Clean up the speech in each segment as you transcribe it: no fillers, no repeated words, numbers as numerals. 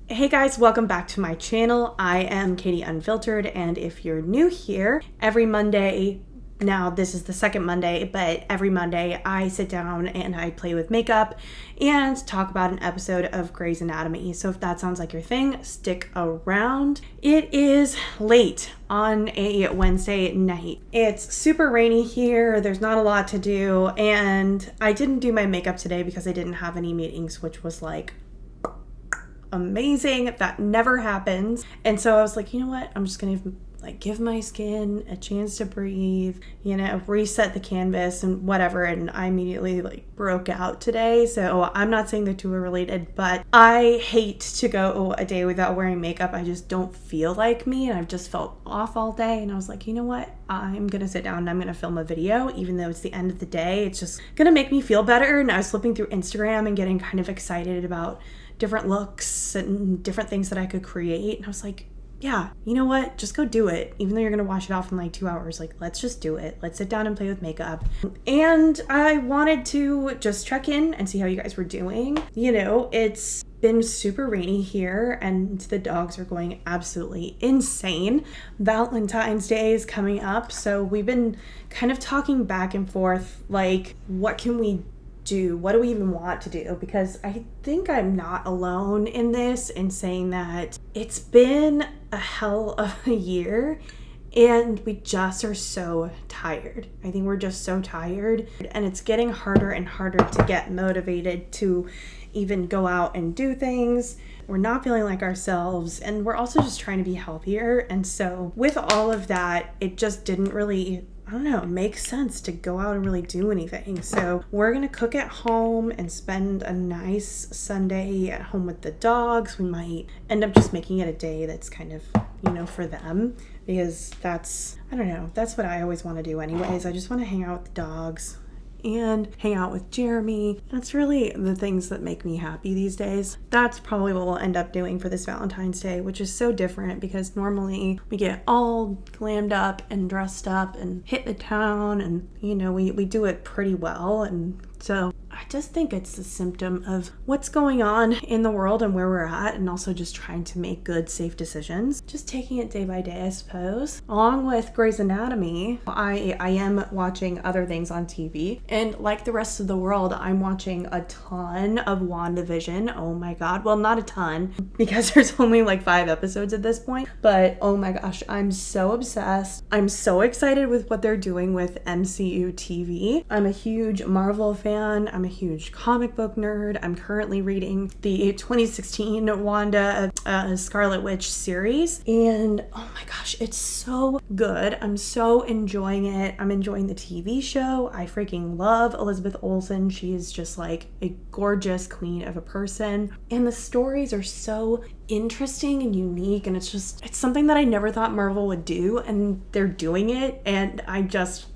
Hey guys, welcome back to my channel. I am Katey Unfiltered, and if you're new here, every Monday, now this is the second Monday, but every Monday I sit down and I play with makeup and talk about an episode of Grey's Anatomy. So if that sounds like your thing, stick around. It is late on a Wednesday night. It's super rainy here, there's not a lot to do, and I didn't do my makeup today because I didn't have any meetings, which was like amazing. That never happens. And so I was like, you know what, I'm just gonna give my skin a chance to breathe, reset the canvas and whatever. And I immediately broke out today. So I'm not saying the two are related, but I hate to go a day without wearing makeup. I just don't feel like me, and I've just felt off all day. And I was like, you know what, I'm gonna sit down and I'm gonna film a video, even though it's the end of the day. It's just gonna make me feel better. And I was flipping through Instagram and getting kind of excited about different looks and different things that I could create. And I was like, yeah, you know what? Just go do it. Even though you're going to wash it off in 2 hours, let's just do it. Let's sit down and play with makeup. And I wanted to just check in and see how you guys were doing. It's been super rainy here and the dogs are going absolutely insane. Valentine's Day is coming up. So we've been kind of talking back and forth, what can we do? What do we even want to do? Because I think I'm not alone in this, in saying that it's been a hell of a year and we just are so tired. I think we're just so tired, and it's getting harder and harder to get motivated to even go out and do things. We're not feeling like ourselves, and we're also just trying to be healthier. And so with all of that, it just didn't really, make sense to go out and really do anything. So we're gonna cook at home and spend a nice Sunday at home with the dogs. We might end up just making it a day that's kind of, for them, because that's what I always want to do anyways. I just want to hang out with the dogs and hang out with Jeremy. That's really the things that make me happy these days. That's probably what we'll end up doing for this Valentine's Day, which is so different because normally we get all glammed up and dressed up and hit the town, and we do it pretty well. And so I just think it's a symptom of what's going on in the world and where we're at, and also just trying to make good, safe decisions. Just taking it day by day, I suppose. Along with Grey's Anatomy, I am watching other things on TV. And like the rest of the world, I'm watching a ton of WandaVision. Oh my god. Well, not a ton, because there's only 5 episodes at this point. But oh my gosh, I'm so obsessed. I'm so excited with what they're doing with MCU TV. I'm a huge Marvel fan. I'm a huge comic book nerd. I'm currently reading the 2016 Wanda Scarlet Witch series, and oh my gosh, it's so good. I'm so enjoying it. I'm enjoying the TV show. I freaking love Elizabeth Olsen. She is just a gorgeous queen of a person, and the stories are so interesting and unique, and it's something that I never thought Marvel would do, and they're doing it, and I just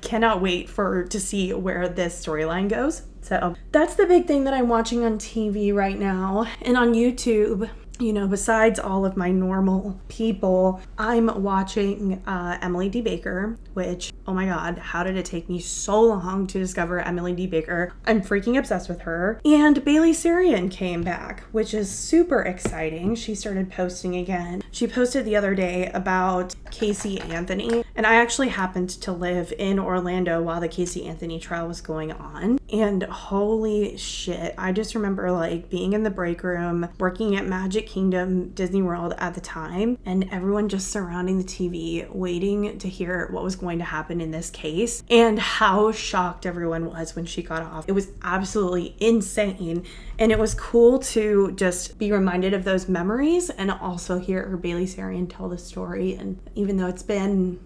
cannot wait to see where this storyline goes. So that's the big thing that I'm watching on TV right now. And on YouTube, besides all of my normal people, I'm watching Emily D. Baker, which, oh my god, how did it take me so long to discover Emily D. Baker? I'm freaking obsessed with her. And Bailey Sarian came back, which is super exciting. She started posting again. She posted the other day about Casey Anthony, and I actually happened to live in Orlando while the Casey Anthony trial was going on. And holy shit, I just remember being in the break room, working at Magic Kingdom Disney World at the time, and everyone just surrounding the TV waiting to hear what was going to happen in this case, and how shocked everyone was when she got off. It was absolutely insane, and it was cool to just be reminded of those memories and also hear Bailey Sarian tell the story. And even though it's been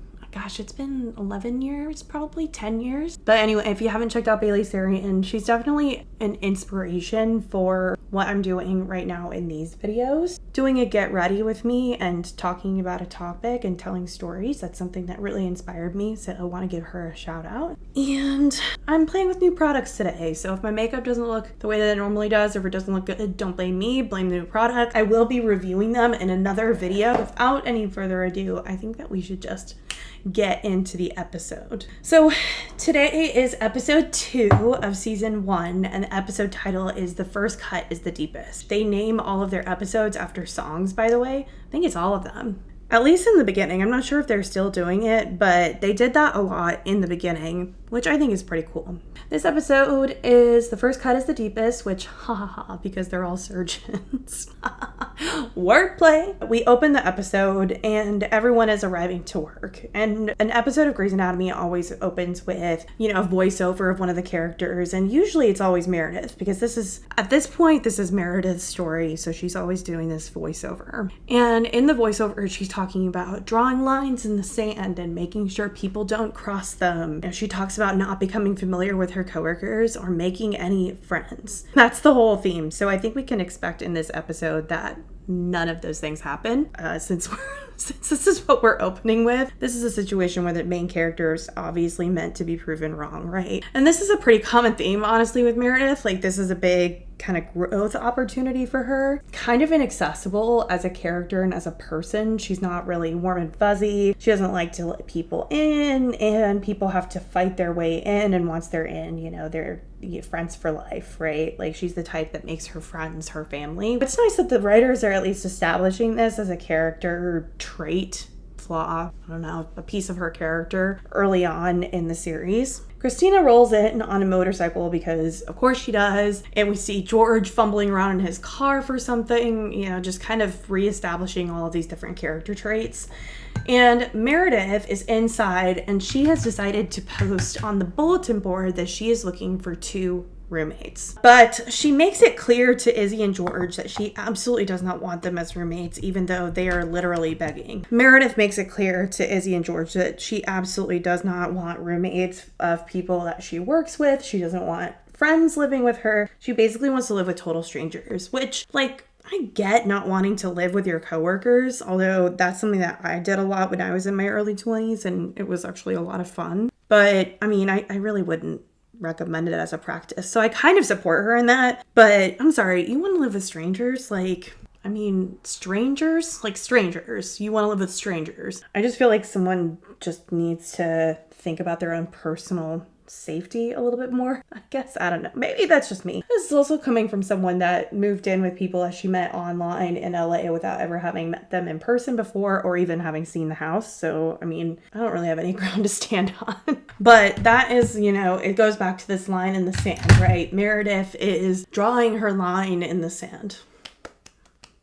11 years, probably 10 years. But anyway, if you haven't checked out Bailey Sarian, she's definitely an inspiration for what I'm doing right now in these videos. Doing a get ready with me and talking about a topic and telling stories, that's something that really inspired me, so I want to give her a shout out. And I'm playing with new products today, so if my makeup doesn't look the way that it normally does, or if it doesn't look good, don't blame me, blame the new product. I will be reviewing them in another video. Without any further ado, I think that we should just get into the episode. So today is episode 2 of season 1, and the episode title is The First Cut is the Deepest. They name all of their episodes after songs, by the way. I think it's all of them. At least in the beginning. I'm not sure if they're still doing it, but they did that a lot in the beginning, which I think is pretty cool. This episode is The First Cut is the Deepest, which, because they're all surgeons. Wordplay. We open the episode and everyone is arriving to work. And an episode of Grey's Anatomy always opens with, a voiceover of one of the characters. And usually it's always Meredith, because at this point, this is Meredith's story. So she's always doing this voiceover. And in the voiceover, she's talking about drawing lines in the sand and making sure people don't cross them. And she talks about not becoming familiar with her coworkers or making any friends. That's the whole theme. So I think we can expect in this episode that none of those things happen, since this is what we're opening with. This is a situation where the main character is obviously meant to be proven wrong, right? And this is a pretty common theme, honestly, with Meredith. Like, this is a big kind of growth opportunity for her. Kind of inaccessible as a character and as a person. She's not really warm and fuzzy. She doesn't like to let people in, and people have to fight their way in, and once they're in, they're friends for life, right? Like, she's the type that makes her friends her family. It's nice that the writers are at least establishing this as a character trait, flaw, I don't know, a piece of her character early on in the series. Christina rolls in on a motorcycle because of course she does, and we see George fumbling around in his car for something, just kind of reestablishing all of these different character traits. And Meredith is inside, and she has decided to post on the bulletin board that she is looking for 2 roommates. But she makes it clear to Izzy and George that she absolutely does not want them as roommates, even though they are literally begging. Meredith makes it clear to Izzy and George that she absolutely does not want roommates of people that she works with. She doesn't want friends living with her. She basically wants to live with total strangers, which, I get not wanting to live with your coworkers, although that's something that I did a lot when I was in my early 20s, and it was actually a lot of fun. But, I really wouldn't recommend it as a practice. So I kind of support her in that. But I'm sorry, you want to live with strangers? Strangers? Like strangers. You want to live with strangers. I just feel like someone just needs to think about their own personal safety a little bit more, I guess. I don't know. Maybe that's just me. This is also coming from someone that moved in with people that she met online in LA without ever having met them in person before or even having seen the house. So, I don't really have any ground to stand on. But that is, it goes back to this line in the sand, right? Meredith is drawing her line in the sand.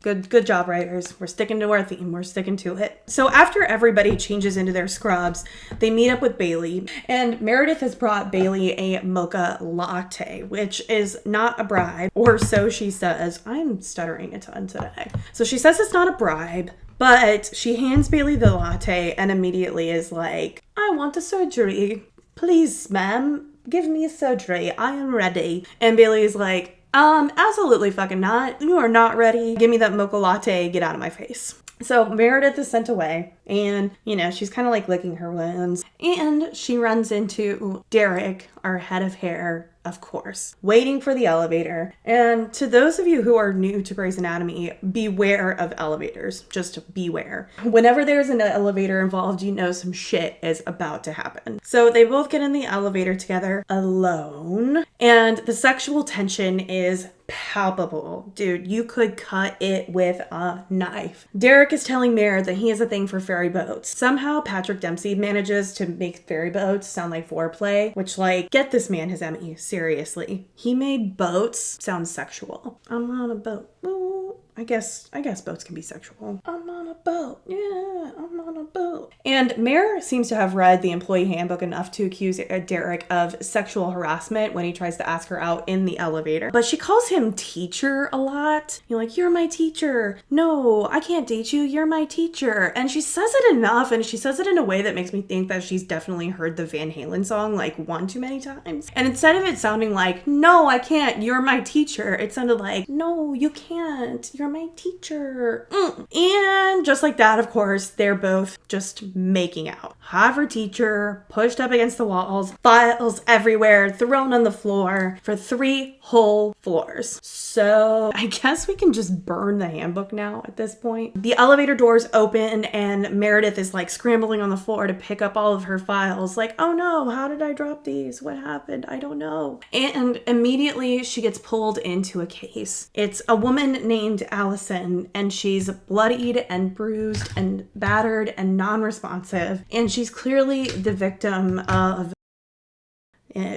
Good job, writers. We're sticking to our theme. We're sticking to it. So after everybody changes into their scrubs, they meet up with Bailey. And Meredith has brought Bailey a mocha latte, which is not a bribe, or so she says. I'm stuttering a ton today. So she says it's not a bribe, but she hands Bailey the latte and immediately is like, I want a surgery. Please, ma'am, give me a surgery. I am ready. And Bailey's like, absolutely fucking not. You are not ready. Give me that mocha latte. Get out of my face. So Meredith is sent away, and, she's kind of like licking her wounds, and she runs into Derek, our head of hair, of course, waiting for the elevator. And to those of you who are new to Grey's Anatomy, beware of elevators. Just beware. Whenever there's an elevator involved, some shit is about to happen. So they both get in the elevator together alone, and the sexual tension is palpable. Dude, you could cut it with a knife. Derek is telling Mare that he has a thing for ferry boats. Somehow Patrick Dempsey manages to make ferry boats sound like foreplay, which, get this man his Emmy. Seriously. He made boats sound sexual. I'm on a boat. Ooh. I guess boats can be sexual. I'm on a boat. Yeah, I'm on a boat. And Mare seems to have read the employee handbook enough to accuse Derek of sexual harassment when he tries to ask her out in the elevator. But she calls him teacher a lot. You're my teacher. No, I can't date you. You're my teacher. And she says it enough, and she says it in a way that makes me think that she's definitely heard the Van Halen song one too many times. And instead of it sounding like, no, I can't, you're my teacher, it sounded like, no, you can't, you're my teacher. And just like that, of course, they're both just making out. Have her teacher pushed up against the walls, files everywhere, thrown on the floor for 3 whole floors. So I guess we can just burn the handbook now at this point. The elevator doors open and Meredith is like scrambling on the floor to pick up all of her files. Like, oh no, how did I drop these? What happened? I don't know. And immediately she gets pulled into a case. It's a woman named Allison, and she's bloodied and bruised and battered and non-responsive. And she's clearly the victim of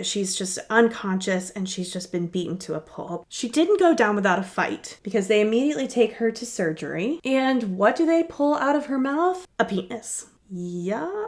she's just unconscious and she's just been beaten to a pulp. She didn't go down without a fight because they immediately take her to surgery. And what do they pull out of her mouth? A penis. Yeah.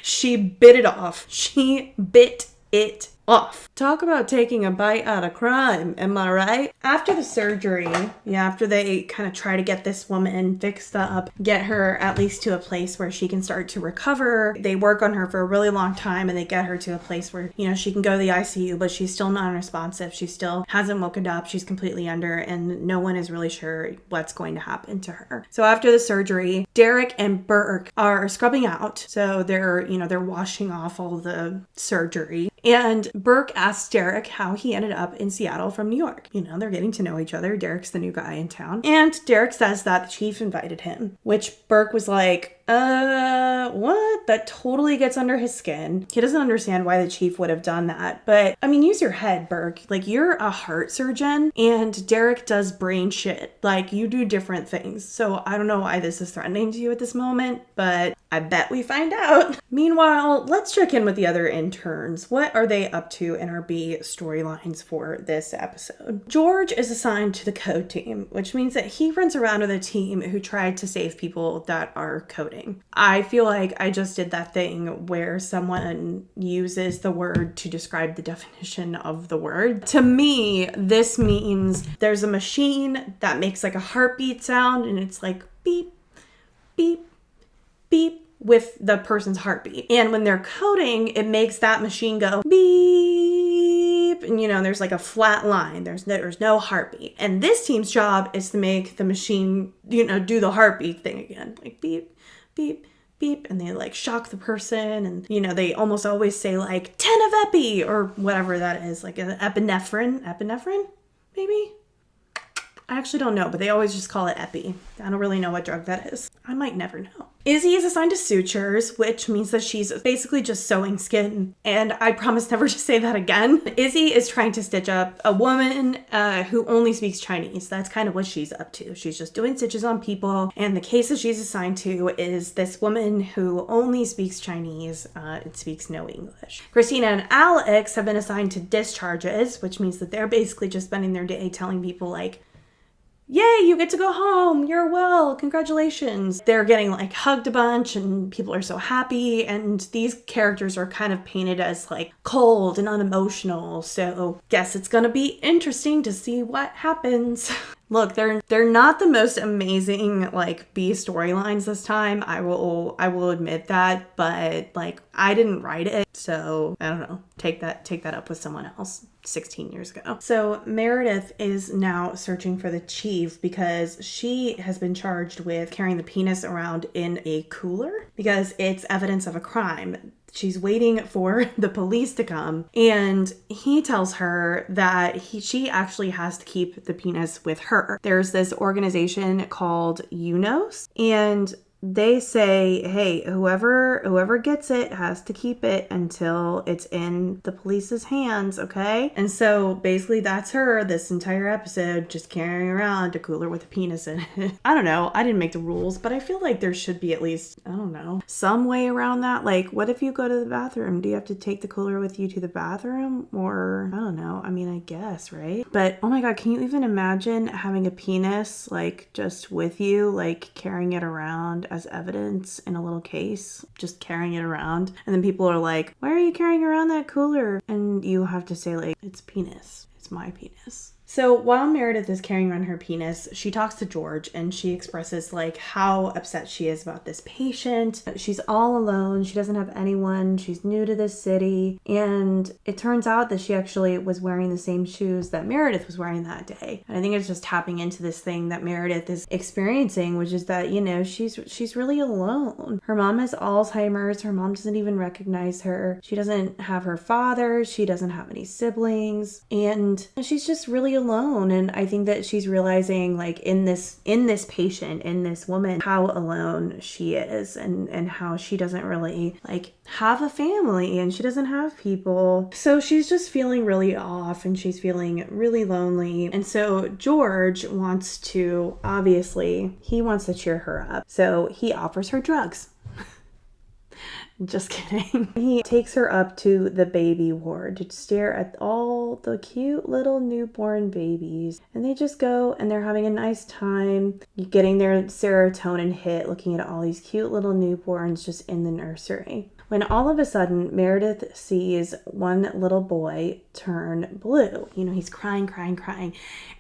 She bit it off. She bit it off. Talk about taking a bite out of crime, am I right? After the surgery, after they kind of try to get this woman fixed up, get her at least to a place where she can start to recover, they work on her for a really long time and they get her to a place where, she can go to the ICU, but she's still non-responsive. She still hasn't woken up. She's completely under and no one is really sure what's going to happen to her. So after the surgery, Derek and Burke are scrubbing out. So they're washing off all the surgery. And Burke asks Derek how he ended up in Seattle from New York. They're getting to know each other. Derek's the new guy in town. And Derek says that the chief invited him, which Burke was like, what? That totally gets under his skin. He doesn't understand why the chief would have done that. But, use your head, Burke. Like, you're a heart surgeon and Derek does brain shit. Like, you do different things. So I don't know why this is threatening to you at this moment, but I bet we find out. Meanwhile, let's check in with the other interns. What are they up to in our B storylines for this episode? George is assigned to the Cote team, which means that he runs around with a team who tried to save people that are coding. I feel like I just did that thing where someone uses the word to describe the definition of the word. To me, this means there's a machine that makes like a heartbeat sound and it's like beep, beep, beep with the person's heartbeat. And when they're coding, it makes that machine go beep. And there's like a flat line. There's no heartbeat. And this team's job is to make the machine, do the heartbeat thing again. Like beep, beep, beep. And they like shock the person. And, they almost always say like 10 of epi or whatever that is. Like an epinephrine, maybe? I actually don't know, but they always just call it epi. I don't really know what drug that is. I might never know. Izzy is assigned to sutures, which means that she's basically just sewing skin. And I promise never to say that again. Izzy is trying to stitch up a woman who only speaks Chinese. That's kind of what she's up to. She's just doing stitches on people. And the case that she's assigned to is this woman who only speaks Chinese and speaks no English. Christina and Alex have been assigned to discharges, which means that they're basically just spending their day telling people like, yay, you get to go home. You're well. Congratulations. They're getting like hugged a bunch and people are so happy. And these characters are kind of painted as like cold and unemotional. So guess it's going to be interesting to see what happens. Look, they're not the most amazing like B storylines this time. I will admit that, but like I didn't write it, so I don't know. Take that up with someone else 16 years ago. So Meredith is now searching for the chief because she has been charged with carrying the penis around in a cooler because it's evidence of a crime. She's waiting for the police to come, and he tells her that she actually has to keep the penis with her. There's this organization called UNOS, and they say, hey, whoever gets it has to keep it until it's in the police's hands, okay? And so basically that's her this entire episode, just carrying around a cooler with a penis in it. I don't know. I didn't make the rules, but I feel like there should be at least, I don't know, some way around that. Like, what if you go to the bathroom? Do you have to take the cooler with you to the bathroom? Or, I don't know. I mean, I guess, right? But, oh my God, can you even imagine having a penis, like, just with you, like, carrying it around as evidence in a little case, just carrying it around, and then people are like, why are you carrying around that cooler? And you have to say like, it's penis, it's my penis. So while Meredith is carrying around her penis, she talks to George and she expresses like how upset she is about this patient. She's all alone. She doesn't have anyone. She's new to this city. And it turns out that she actually was wearing the same shoes that Meredith was wearing that day. And I think it's just tapping into this thing that Meredith is experiencing, which is that, you know, she's really alone. Her mom has Alzheimer's. Her mom doesn't even recognize her. She doesn't have her father. She doesn't have any siblings. And she's just really alone. And I think that she's realizing like in this patient, in this woman, how alone she is and how she doesn't really like have a family and she doesn't have people. So she's just feeling really off and she's feeling really lonely. And so George wants to, obviously, he wants to cheer her up. So he offers her drugs. Just kidding. He takes her up to the baby ward to stare at all the cute little newborn babies. And they just go and they're having a nice time getting their serotonin hit, looking at all these cute little newborns just in the nursery. When all of a sudden, Meredith sees one little boy turn blue. You know, he's crying,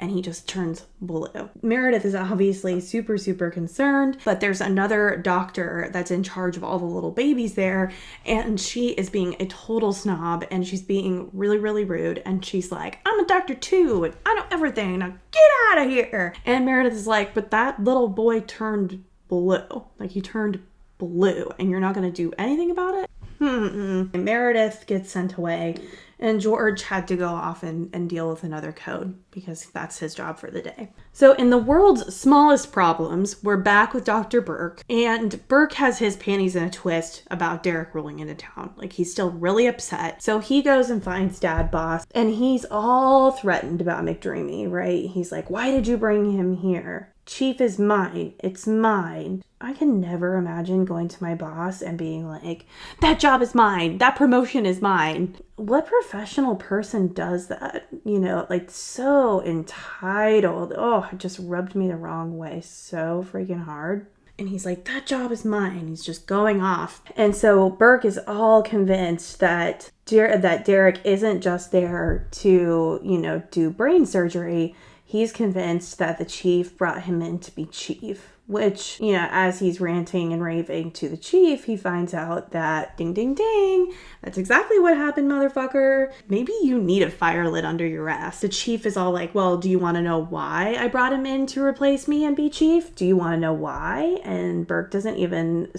and he just turns blue. Meredith is obviously super, super concerned, but there's another doctor that's in charge of all the little babies there, and she is being a total snob, and she's being really, really rude, and she's like, I'm a doctor too, and I know everything, now get out of here. And Meredith is like, but that little boy turned blue. Like, he turned blue and you're not going to do anything about it? And Meredith gets sent away and George had to go off and deal with another code because that's his job for the day. So in the world's smallest problems, we're back with Dr. Burke, and Burke has his panties in a twist about Derek rolling into town. Like, he's still really upset. So he goes and finds Dad Boss and he's all threatened about McDreamy, right? He's like, why did you bring him here? Chief is mine. It's mine. I can never imagine going to my boss and being like, that job is mine. That promotion is mine. What professional person does that? You know, like, so entitled. Oh, it just rubbed me the wrong way so freaking hard. And he's like, that job is mine. He's just going off. And so Burke is all convinced that Derek isn't just there to, you know, do brain surgery. He's convinced that the chief brought him in to be chief, which, you know, as he's ranting and raving to the chief, he finds out that ding, ding, ding, that's exactly what happened, motherfucker. Maybe you need a fire lit under your ass. The chief is all like, well, do you want to know why I brought him in to replace me and be chief? Do you want to know why? And Burke doesn't even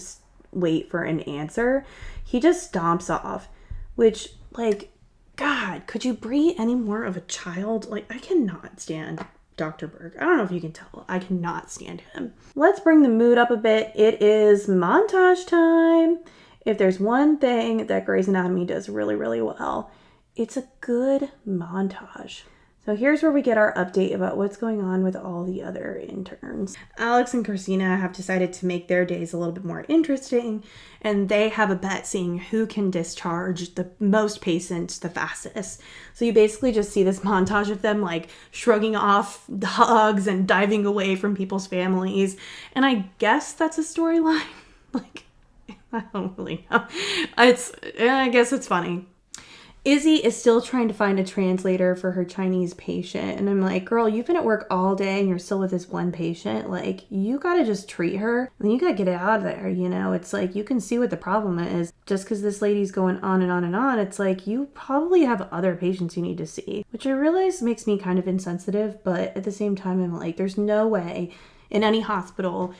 wait for an answer. He just stomps off, which, like, God, could you breed any more of a child? Like, I cannot stand Dr. Burke. I don't know if you can tell. I cannot stand him. Let's bring the mood up a bit. It is montage time. If there's one thing that Grey's Anatomy does really, really well, it's a good montage. So here's where we get our update about what's going on with all the other interns. Alex and Christina have decided to make their days a little bit more interesting, and they have a bet seeing who can discharge the most patients the fastest. So you basically just see this montage of them like shrugging off the hugs and diving away from people's families. And I guess that's a storyline. Like, I don't really know. I guess it's funny. Izzy is still trying to find a translator for her Chinese patient. And I'm like, girl, you've been at work all day and you're still with this one patient. Like, you gotta just treat her. And you gotta get it out of there, you know? It's like, you can see what the problem is. Just because this lady's going on and on and on, it's like, you probably have other patients you need to see. Which I realize makes me kind of insensitive, but at the same time, I'm like, there's no way in any hospital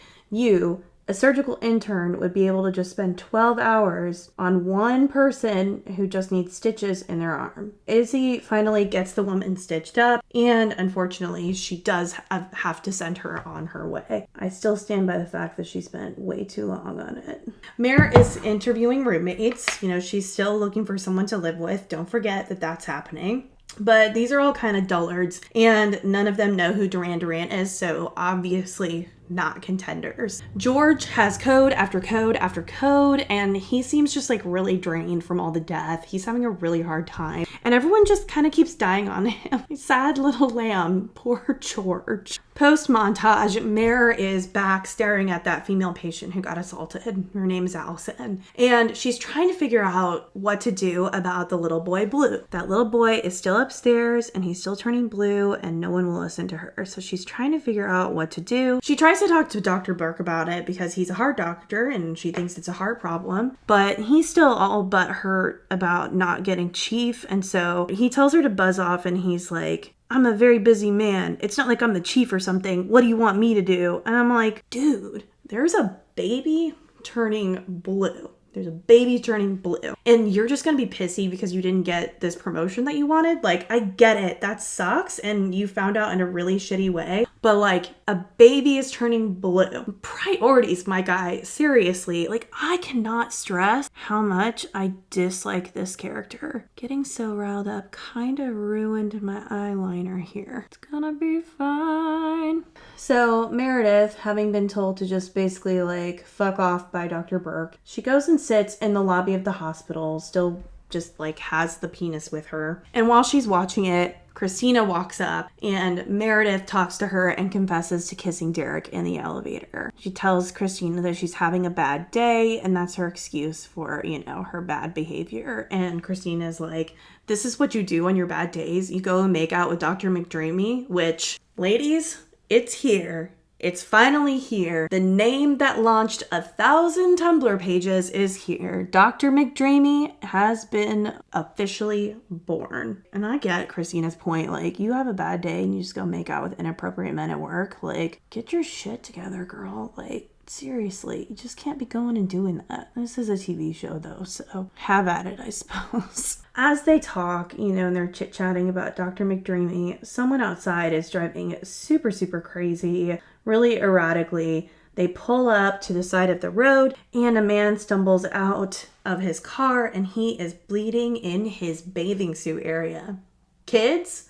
a surgical intern would be able to just spend 12 hours on one person who just needs stitches in their arm. Izzy finally gets the woman stitched up, and unfortunately, she does have to send her on her way. I still stand by the fact that she spent way too long on it. Mare is interviewing roommates. You know, she's still looking for someone to live with. Don't forget that that's happening. But these are all kind of dullards, and none of them know who Duran Duran is, so obviously not contenders. George has code after code after code, and he seems just like really drained from all the death. He's having a really hard time, and everyone just kind of keeps dying on him. Sad little lamb, poor George. Post montage, Mare is back staring at that female patient who got assaulted. Her name is Allison, and she's trying to figure out what to do about the little boy Blue. That little boy is still upstairs, and he's still turning blue, and no one will listen to her. So she's trying to figure out what to do. She tries to talk to Dr. Burke about it because he's a heart doctor and she thinks it's a heart problem, but he's still all but hurt about not getting chief. And so he tells her to buzz off, and he's like, I'm a very busy man. It's not like I'm the chief or something. What do you want me to do? And I'm like, dude, there's a baby turning blue. There's a baby turning blue. And you're just going to be pissy because you didn't get this promotion that you wanted? Like, I get it. That sucks. And you found out in a really shitty way. But like, a baby is turning blue. Priorities, my guy. Seriously. Like, I cannot stress how much I dislike this character. Getting so riled up kind of ruined my eyeliner here. It's gonna be fine. So Meredith, having been told to just basically like fuck off by Dr. Burke, she goes and sits in the lobby of the hospital, still just like has the penis with her. And while she's watching it, Christina walks up and Meredith talks to her and confesses to kissing Derek in the elevator. She tells Christina that she's having a bad day and that's her excuse for, you know, her bad behavior. And Christina's like, this is what you do on your bad days. You go and make out with Dr. McDreamy, which, ladies, it's here. It's finally here. The name that launched 1,000 Tumblr pages is here. Dr. McDreamy has been officially born. And I get Christina's point. Like, you have a bad day and you just go make out with inappropriate men at work. Like, get your shit together, girl. Like, seriously, you just can't be going and doing that. This is a TV show, though, so have at it, I suppose. As they talk, you know, and they're chit-chatting about Dr. McDreamy, someone outside is driving super, super crazy, really erratically. They pull up to the side of the road, and a man stumbles out of his car, and he is bleeding in his bathing suit area. Kids,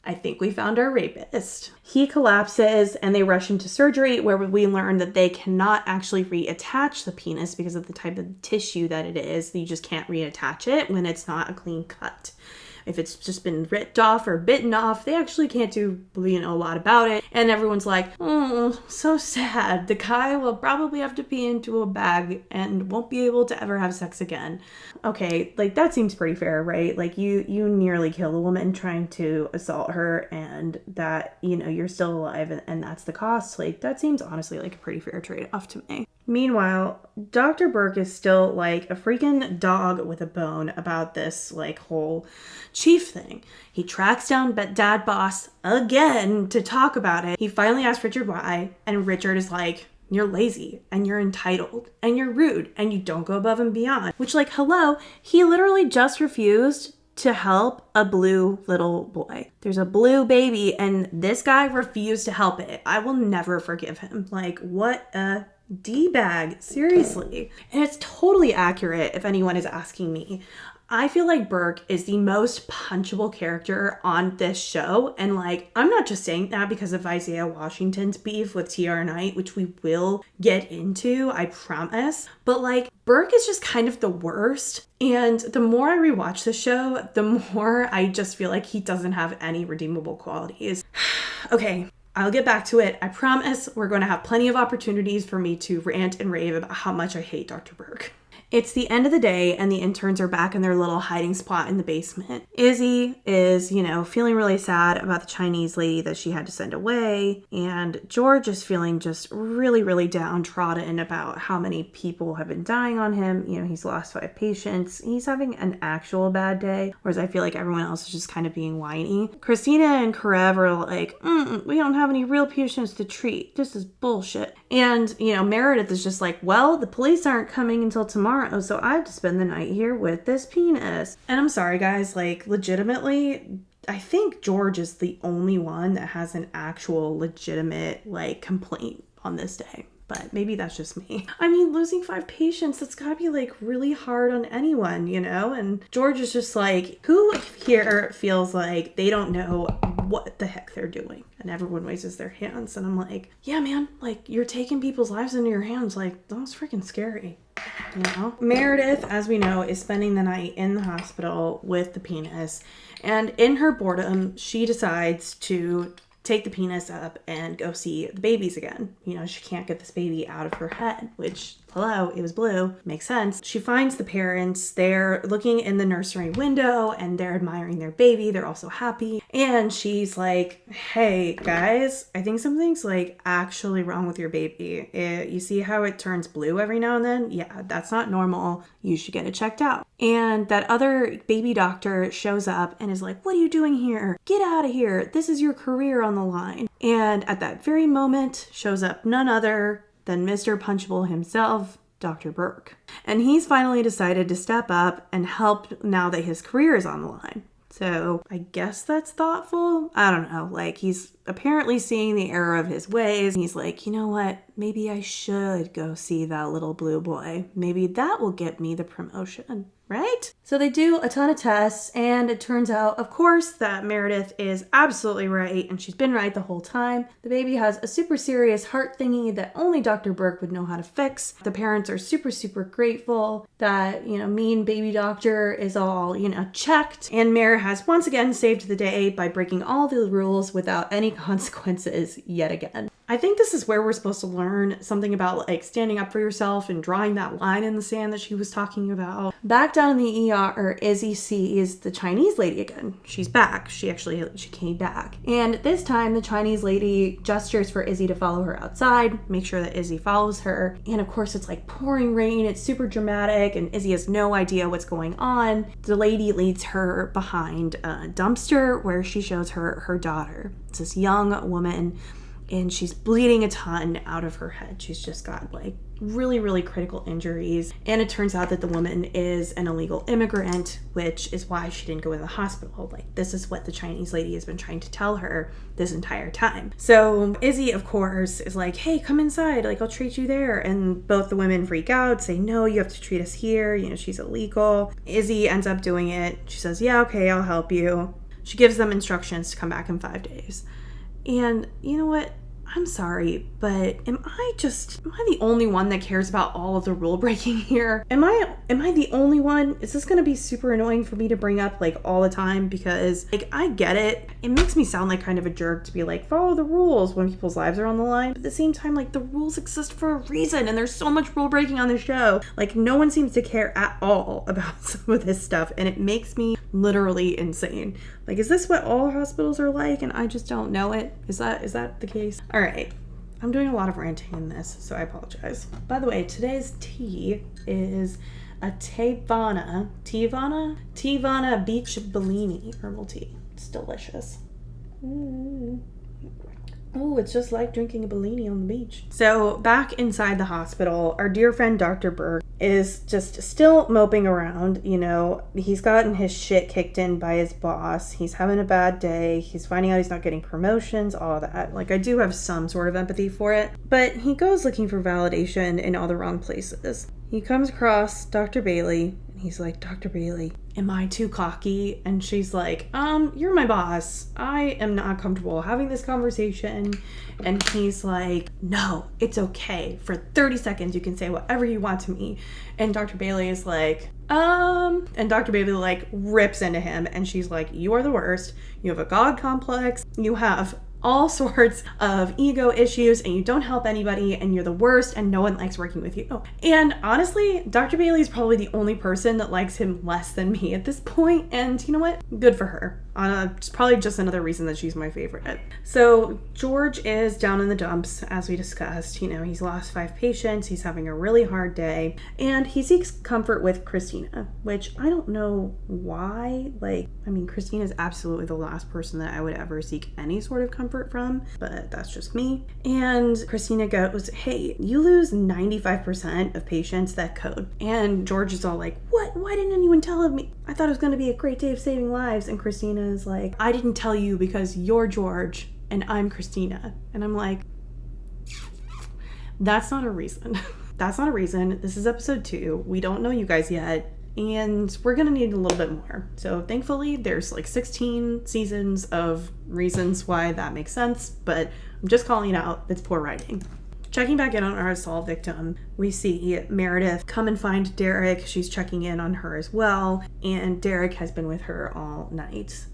I think we found our rapist. He collapses and they rush him to surgery, where we learn that they cannot actually reattach the penis because of the type of tissue that it is. You just can't reattach it when it's not a clean cut. If it's just been ripped off or bitten off, they actually can't do, you know, a lot about it. And everyone's like, oh, so sad. The guy will probably have to pee into a bag and won't be able to ever have sex again. Okay, like that seems pretty fair, right? Like you nearly kill a woman trying to assault her and that, you know, you're still alive and that's the cost. Like that seems honestly like a pretty fair trade-off to me. Meanwhile, Dr. Burke is still like a freaking dog with a bone about this like whole chief thing. He tracks down Dad Boss again to talk about it. He finally asks Richard why, and Richard is like, you're lazy and you're entitled and you're rude and you don't go above and beyond. Which, like, hello, he literally just refused to help a blue little boy. There's a blue baby and this guy refused to help it. I will never forgive him. Like, what a D-bag, seriously. And it's totally accurate if anyone is asking me. I feel like Burke is the most punchable character on this show. And like, I'm not just saying that because of Isaiah Washington's beef with TR Knight, which we will get into, I promise. But like, Burke is just kind of the worst. And the more I rewatch the show, the more I just feel like he doesn't have any redeemable qualities. Okay, I'll get back to it. I promise we're going to have plenty of opportunities for me to rant and rave about how much I hate Dr. Burke. It's the end of the day and the interns are back in their little hiding spot in the basement. Izzy is, you know, feeling really sad about the Chinese lady that she had to send away. And George is feeling just really, really downtrodden about how many people have been dying on him. You know, he's lost 5 patients. He's having an actual bad day. Whereas I feel like everyone else is just kind of being whiny. Christina and Karev are like, we don't have any real patients to treat. This is bullshit. And, you know, Meredith is just like, well, the police aren't coming until tomorrow. So I have to spend the night here with this penis. And I'm sorry, guys, like, legitimately, I think George is the only one that has an actual legitimate, like, complaint on this day. But maybe that's just me. I mean, losing 5 patients, that's gotta be, like, really hard on anyone, you know? And George is just like, who here feels like they don't know what the heck they're doing. And everyone raises their hands. And I'm like, yeah, man, like, you're taking people's lives into your hands. Like, that was freaking scary. You know? Meredith, as we know, is spending the night in the hospital with the penis. And in her boredom, she decides to take the penis up and go see the babies again. You know, she can't get this baby out of her head, which, hello, it was blue. Makes sense. She finds the parents. They're looking in the nursery window and they're admiring their baby. They're also happy. And she's like, hey, guys, I think something's like actually wrong with your baby. You see how it turns blue every now and then? Yeah, that's not normal. You should get it checked out. And that other baby doctor shows up and is like, what are you doing here? Get out of here. This is your career on the line. And at that very moment shows up none other than Mr. Punchable himself, Dr. Burke. And he's finally decided to step up and help now that his career is on the line. So I guess that's thoughtful. I don't know. Like, he's apparently seeing the error of his ways. He's like, you know what? Maybe I should go see that little blue boy. Maybe that will get me the promotion. Right? So they do a ton of tests, and it turns out, of course, that Meredith is absolutely right, and she's been right the whole time. The baby has a super serious heart thingy that only Dr. Burke would know how to fix. The parents are super, super grateful that, you know, mean baby doctor is all, you know, checked. And Mare has once again saved the day by breaking all the rules without any consequences yet again. I think this is where we're supposed to learn something about like standing up for yourself and drawing that line in the sand that she was talking about. Back down in the ER, Izzy sees the Chinese lady again. She's back. She came back. And this time the Chinese lady gestures for Izzy to follow her outside, make sure that Izzy follows her. And of course it's like pouring rain. It's super dramatic and Izzy has no idea what's going on. The lady leads her behind a dumpster where she shows her daughter. It's this young woman, and she's bleeding a ton out of her head. She's just got like really, really critical injuries. And it turns out that the woman is an illegal immigrant, which is why she didn't go to the hospital. Like, this is what the Chinese lady has been trying to tell her this entire time. So Izzy, of course, is like, hey, come inside. Like, I'll treat you there. And both the women freak out, say, no, you have to treat us here. You know, she's illegal. Izzy ends up doing it. She says, yeah, okay, I'll help you. She gives them instructions to come back in 5 days. And you know what? I'm sorry, but am I the only one that cares about all of the rule breaking here? Am I the only one? Is this gonna be super annoying for me to bring up like all the time? Because like, I get it. It makes me sound like kind of a jerk to be like, follow the rules when people's lives are on the line. But at the same time, like, the rules exist for a reason, and there's so much rule breaking on the show. Like, no one seems to care at all about some of this stuff, and it makes me literally insane. Like, is this what all hospitals are like and I just don't know it? Is that the case? All right. I'm doing a lot of ranting in this, so I apologize. By the way, today's tea is a Teavana Beach Bellini herbal tea. It's delicious. Oh, it's just like drinking a Bellini on the beach. So back inside the hospital, our dear friend Dr. Burke is just still moping around. You know, he's gotten his shit kicked in by his boss. He's having a bad day. He's finding out he's not getting promotions, all that. Like, I do have some sort of empathy for it. But he goes looking for validation in all the wrong places. He comes across Dr. Bailey, and he's like, Dr. Bailey, am I too cocky? And she's like, you're my boss. I am not comfortable having this conversation. And he's like, no, it's okay. For 30 seconds, you can say whatever you want to me. And Dr. Bailey is like, and Dr. Bailey like rips into him, and she's like, you are the worst. You have a God complex. You have all sorts of ego issues, and you don't help anybody, and you're the worst, and no one likes working with you. And honestly, Dr. Bailey is probably the only person that likes him less than me at this point, and you know what? Good for her. It's probably just another reason that she's my favorite. So George is down in the dumps, as we discussed. You know, he's lost 5 patients, he's having a really hard day, and he seeks comfort with Christina, which I don't know why. Like, I mean, Christina is absolutely the last person that I would ever seek any sort of comfort from, but that's just me. And Christina goes, hey, you lose 95% of patients that code. And George is all like, what? Why didn't anyone tell me? I thought it was going to be a great day of saving lives. And Christina is like, I didn't tell you because you're George and I'm Christina. And I'm like, that's not a reason. That's not a reason. This is episode 2. We don't know you guys yet. and we're gonna need a little bit more. So thankfully there's like 16 seasons of reasons why that makes sense, but I'm just calling it out. It's poor writing. Checking back in on our assault victim, we see Meredith come and find Derek. She's checking in on her as well, and Derek has been with her all night.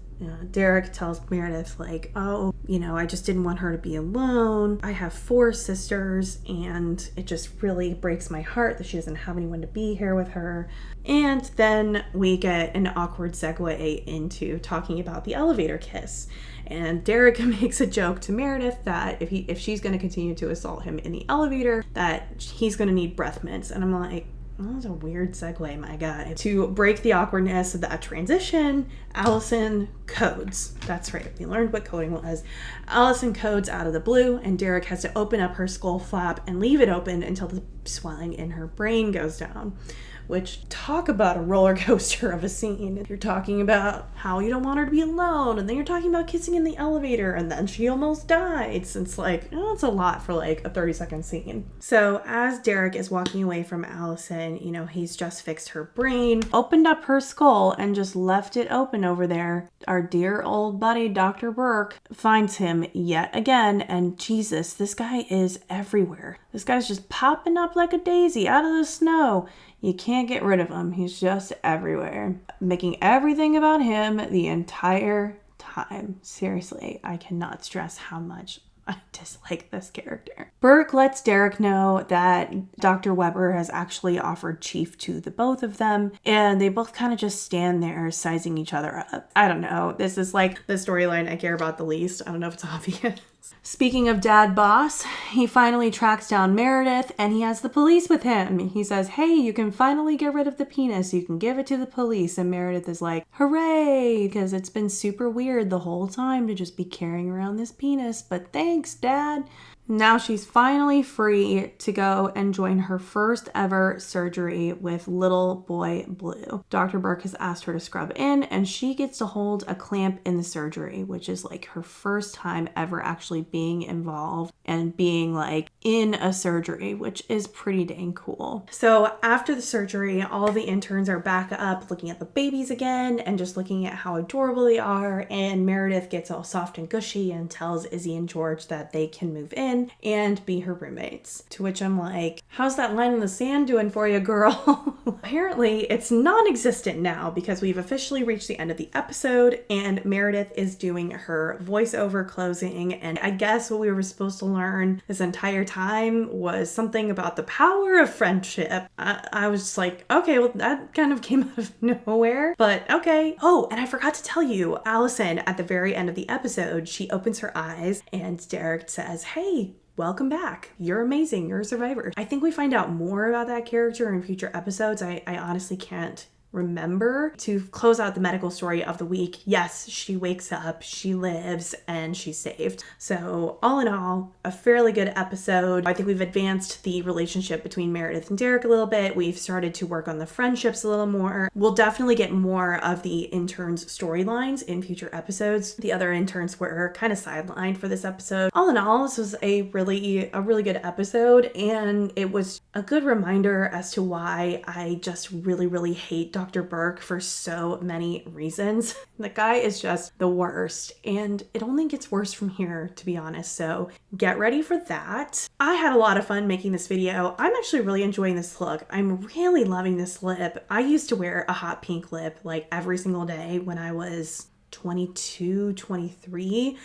Derek tells Meredith, like, oh, I just didn't want her to be alone. I have 4 sisters, and it just really breaks my heart that she doesn't have anyone to be here with her. And then we get an awkward segue into talking about the elevator kiss. And Derek makes a joke to Meredith that if she's going to continue to assault him in the elevator, that he's going to need breath mints. And I'm like, that was a weird segue, my guy. To break the awkwardness of that transition, Allison codes. That's right, we learned what coding was. Allison codes out of the blue, and Derek has to open up her skull flap and leave it open until the swelling in her brain goes down. Which, talk about a roller coaster of a scene. You're talking about how you don't want her to be alone, and then you're talking about kissing in the elevator, and then she almost died. So it's like, it's a lot for like a 30-second scene. So as Derek is walking away from Allison, he's just fixed her brain, opened up her skull, and just left it open over there. Our dear old buddy, Dr. Burke, finds him yet again, and Jesus, this guy is everywhere. This guy's just popping up like a daisy out of the snow. You can't get rid of him. He's just everywhere, making everything about him the entire time. Seriously, I cannot stress how much I dislike this character. Burke lets Derek know that Dr. Weber has actually offered chief to the both of them, and they both kind of just stand there sizing each other up. I don't know. This is like the storyline I care about the least. I don't know if it's obvious. Speaking of dad boss, he finally tracks down Meredith, and he has the police with him. He says, hey, you can finally get rid of the penis. You can give it to the police. And Meredith is like, hooray, because it's been super weird the whole time to just be carrying around this penis. But thanks, Dad. Now she's finally free to go and join her first ever surgery with little boy Blue. Dr. Burke has asked her to scrub in, and she gets to hold a clamp in the surgery, which is like her first time ever actually being involved and being like in a surgery, which is pretty dang cool. So after the surgery, all the interns are back up looking at the babies again and just looking at how adorable they are. And Meredith gets all soft and gushy and tells Izzy and George that they can move in and be her roommates. To which I'm like, how's that line in the sand doing for you, girl? Apparently it's non-existent now because we've officially reached the end of the episode and Meredith is doing her voiceover closing. And I guess what we were supposed to learn this entire time was something about the power of friendship. I was just like, okay, well, that kind of came out of nowhere, but okay. Oh, and I forgot to tell you, Allison, at the very end of the episode, she opens her eyes and Derek says, hey, welcome back. You're amazing. You're a survivor. I think we find out more about that character in future episodes. I honestly can't remember. To close out the medical story of the week, yes, she wakes up, she lives, and she's saved. So all in all, a fairly good episode. I think we've advanced the relationship between Meredith and Derek a little bit. We've started to work on the friendships a little more. We'll definitely get more of the interns' storylines in future episodes. The other interns were kind of sidelined for this episode. All in all, this was a really good episode, and it was a good reminder as to why I just really hate Dr. Burke for so many reasons. The guy is just the worst, and it only gets worse from here, to be honest, so get ready for that. I had a lot of fun making this video. I'm actually really enjoying this look. I'm really loving this lip. I used to wear a hot pink lip like every single day when I was 22, 23.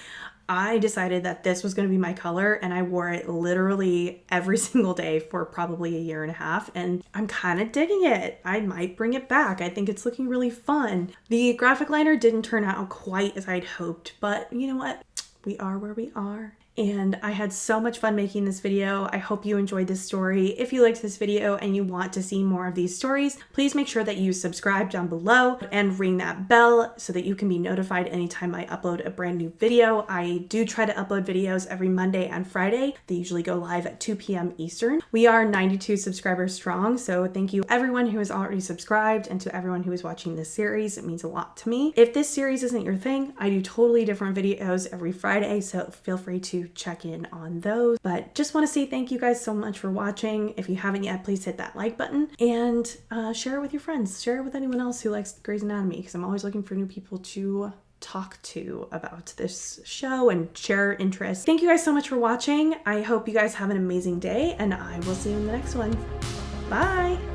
I decided that this was going to be my color, and I wore it literally every single day for probably a year and a half, and I'm kind of digging it. I might bring it back. I think it's looking really fun. The graphic liner didn't turn out quite as I'd hoped, but you know what? We are where we are. And I had so much fun making this video. I hope you enjoyed this story. If you liked this video and you want to see more of these stories, please make sure that you subscribe down below and ring that bell so that you can be notified anytime I upload a brand new video. I do try to upload videos every Monday and Friday. They usually go live at 2 p.m. Eastern. We are 92 subscribers strong, so thank you everyone who has already subscribed and to everyone who is watching this series. It means a lot to me. If this series isn't your thing, I do totally different videos every Friday, so feel free to to check in on those. But just want to say thank you guys so much for watching. If you haven't yet, please hit that like button and share it with your friends. Share it with anyone else who likes Grey's Anatomy, because I'm always looking for new people to talk to about this show and share interest. Thank you guys so much for watching. I hope you guys have an amazing day, and I will see you in the next one. Bye!